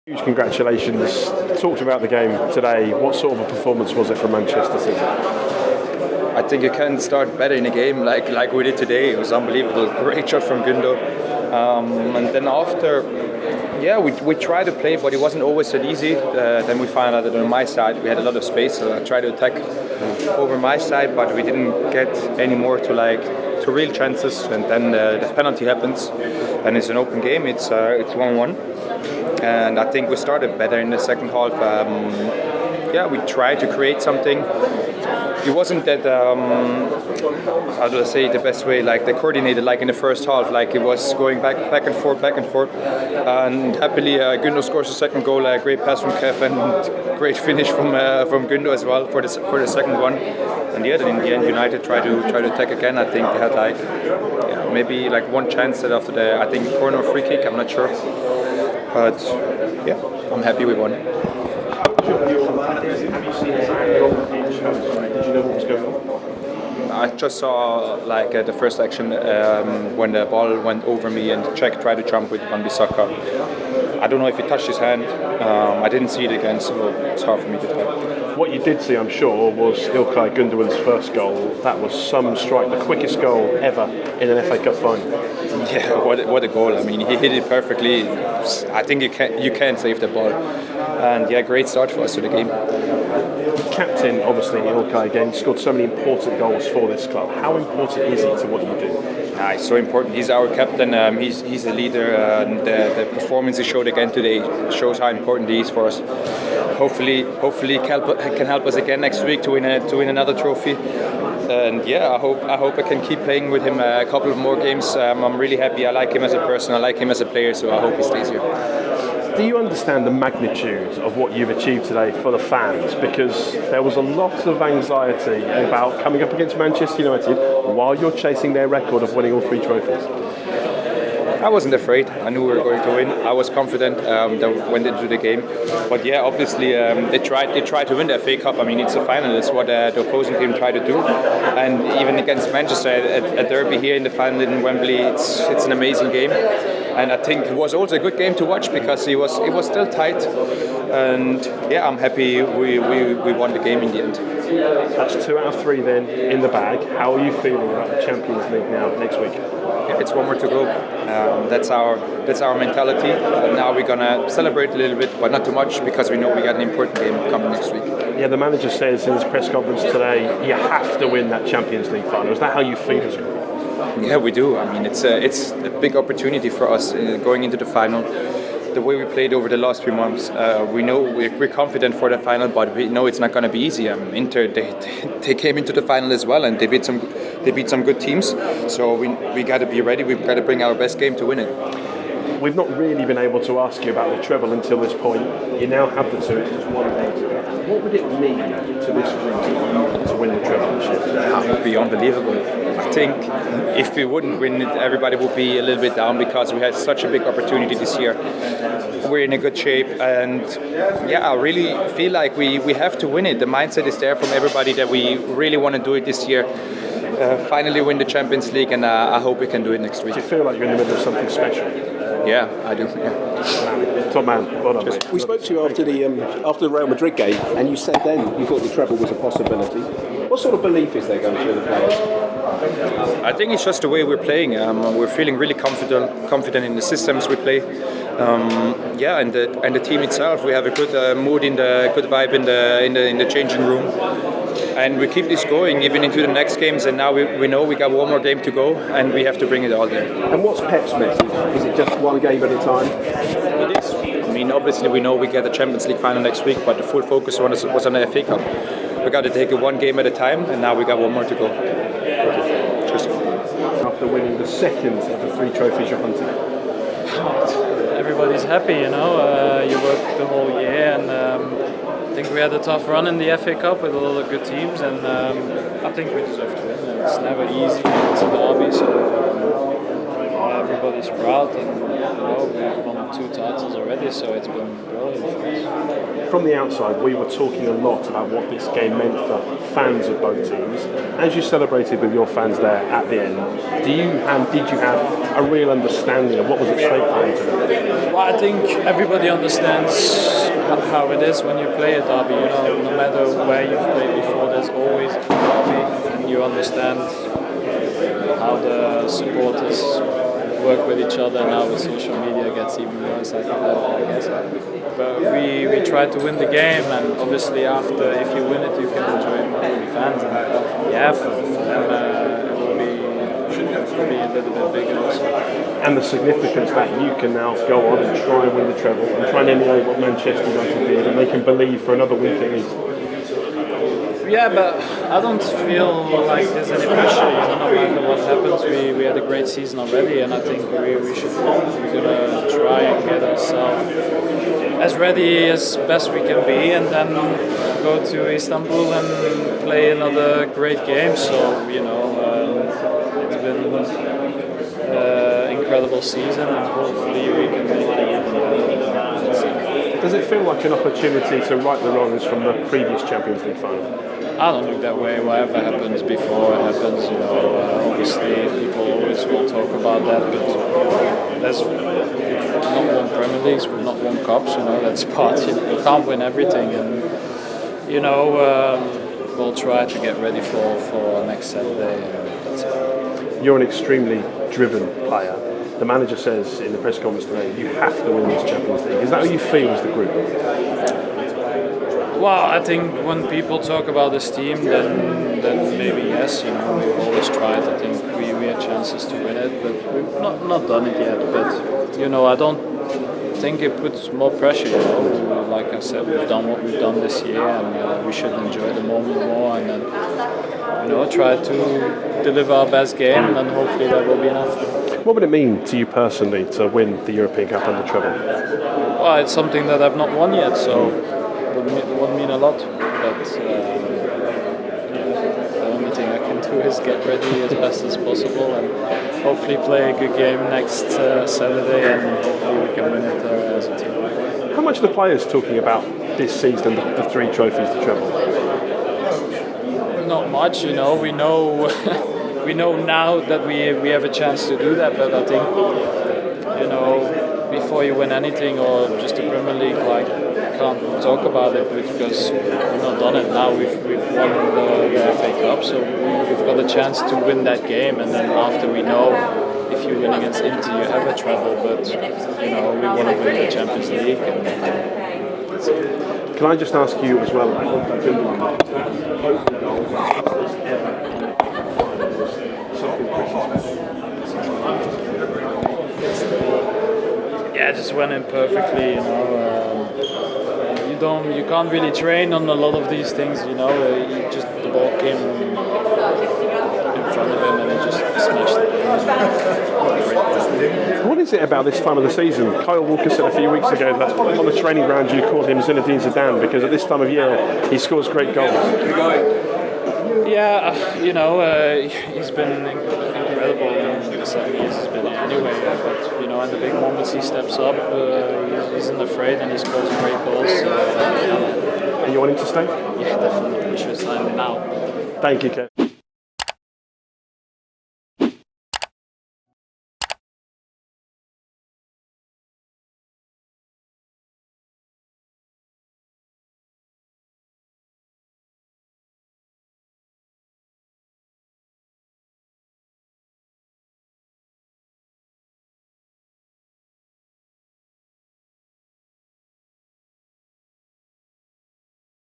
Huge congratulations. Talked about the game today. What sort of a performance was it from Manchester City? I think you can't start better in a game like we did today. It was unbelievable. Great shot from Gundo. And then after, we tried to play, but it wasn't always that easy. Then we found out that on my side we had a lot of space, so I tried to attack over my side, but we didn't get any more to real chances. And then the penalty happens, and it's an open game. It's 1-1, and I think we started better in the second half. We tried to create something. It wasn't that, how do I say it the best way, like they coordinated like in the first half, like it was going back and forth. And happily, Gundo scores the second goal, a great pass from Kev and great finish from Gundo as well for the second one. And then in the end, United tried to attack again. I think they had maybe one chance that after the, corner or free kick, I'm not sure. But I'm happy we won. Did you know what was going on? I just saw the first action when the ball went over me and Czech tried to jump with Wan-Bissaka. I don't know if he touched his hand. I didn't see it again, so it's hard for me to tell. What you did see, I'm sure, was İlkay Gündoğan's first goal. That was some strike, the quickest goal ever in an FA Cup final. Yeah, what a goal! I mean, he hit it perfectly. I think you can't save the ball. And great start for us to the game. Captain, obviously, İlkay again scored so many important goals for this club. How important is he to what you do? He's so important. He's our captain. He's a leader. And the performance he showed again today shows how important he is for us. Hopefully, can help us again next week to win another trophy. And I hope I can keep playing with him a couple of more games. I'm really happy. I like him as a person. I like him as a player. So I hope he stays here. Do you understand the magnitude of what you've achieved today for the fans? Because there was a lot of anxiety about coming up against Manchester United while you're chasing their record of winning all 3 trophies. I wasn't afraid. I knew we were going to win. I was confident that we went into the game. But obviously they tried to win the FA Cup. I mean, it's a final. It's what the opposing team tried to do. And even against Manchester, a derby here in the final in Wembley, it's an amazing game. And I think it was also a good game to watch because it was still tight. And I'm happy we won the game in the end. That's 2 out of 3 then in the bag. How are you feeling about the Champions League now next week? It's 1 more to go. That's our mentality. Now we're gonna celebrate a little bit, but not too much because we know we got an important game coming next week. Yeah, the manager says in his press conference today, you have to win that Champions League final. Is that how you feel as a group? Yeah, we do. I mean, it's a big opportunity for us going into the final. The way we played over the last 3 months, we know we're confident for the final, but we know it's not going to be easy. Inter, they came into the final as well, and they beat some good teams. So we got to be ready. We've got to bring our best game to win it. We've not really been able to ask you about the treble until this point. You now have the 2. It's just 1 day to go. What would it mean to this group to win the treble this year? That would be unbelievable. I think if we wouldn't win it, everybody would be a little bit down because we had such a big opportunity this year. We're in a good shape, and I really feel like we have to win it. The mindset is there from everybody that we really want to do it this year. Finally win the Champions League, and I hope we can do it next week. Do you feel like you're in the middle of something special? Yeah, I do. Yeah. Top man. Well done, mate. We spoke to you after the Real Madrid game, and you said then you thought the treble was a possibility. What sort of belief is there going through the players? I think it's just the way we're playing. We're feeling really confident in the systems we play. And the team itself. We have a good mood good vibe in the changing room. And we keep this going even into the next games, and now we know we got 1 more game to go, and we have to bring it all there. And what's Pep's message? Is it just 1 game at a time? It is. I mean, obviously we know we get the Champions League final next week, but the full focus was on the FA Cup. We got to take it 1 game at a time, and now we got 1 more to go. Cheers. After winning the second of the 3 trophies you're hunting. Everybody's happy, you know. You worked the whole year, and I think we had a tough run in the FA Cup with a lot of good teams, and I think we deserve to win. It's never easy. It's a derby, so everybody's proud, and we've won 2 titles already, so it's been brilliant for us. From the outside, we were talking a lot about what this game meant for fans of both teams. As you celebrated with your fans there at the end, did you have a real understanding of what was at stake for them today? Well, I think everybody understands how it is when you play a derby. You know, no matter where you've played before, there's always a derby, and you understand how the supporters work with each other. Now with social media, it gets even worse, I guess. But we try to win the game, and obviously after, if you win it, you can enjoy it more with the fans. And yeah, for them, it will be a little bit bigger also. And the significance that you can now go on and try and win the treble and try and emulate what Manchester United did and they can believe for another week at least. Yeah, but I don't feel like there's any pressure. You know, no matter what happens, we had a great season already, and I think we're gonna try and get ourselves as ready as best we can be, and then go to Istanbul and play another great game. So you know, it's been incredible season, and hopefully we can make it even better. Does it feel like an opportunity to right the wrongs from the previous Champions League final? I don't look that way. Whatever happens before it happens, you know. Obviously, people always will talk about that, but there's not won Premier Leagues, we've not won cups. You know, that's part. You can't win everything, and you know, we'll try to get ready for next Saturday. And that's it. You're an extremely driven player. The manager says in the press conference today, you have to win this Champions League. Is that how you feel as the group? Well, I think when people talk about this team, then maybe yes. You know, we've always tried. I think we had chances to win it, but we've not done it yet. But you know, I don't think it puts more pressure. You know, like I said, we've done what we've done this year, and we should enjoy the moment more, and then you know, try to deliver our best game, and then hopefully that will be enough. What would it mean to you personally to win the European Cup and the treble? Well, it's something that I've not won yet, so it would mean a lot. But the only thing I can do is get ready as best as possible and hopefully play a good game next Saturday, and hopefully we can win it as a team. How much are the players talking about this season, the three trophies, the treble? Not much, you know. We know we know now that we have a chance to do that, but I think, you know, before you win anything or just the Premier League, like, you can't talk about it because we've not done it. Now we've won the FA Cup, so we've got a chance to win that game, and then after we know if you win against Inter, you have a treble, but, you know, we want to win the Champions League. And that's it. Can I just ask you as well, yeah, just went in perfectly, you know. You can't really train on a lot of these things, you know. The ball came in front of him and he just smashed it. what is it about this time of the season? Kyle Walker said a few weeks ago that on the training ground you called him Zinedine Zidane because at this time of year he scores great goals. Yeah, you know, he's been incredible in the 7 years he's been here anyway. But you know, in the big moments he steps up. He isn't afraid and he scores great goals. And you want him to stay? Yeah, definitely. We should sign him now. Thank you, Kev.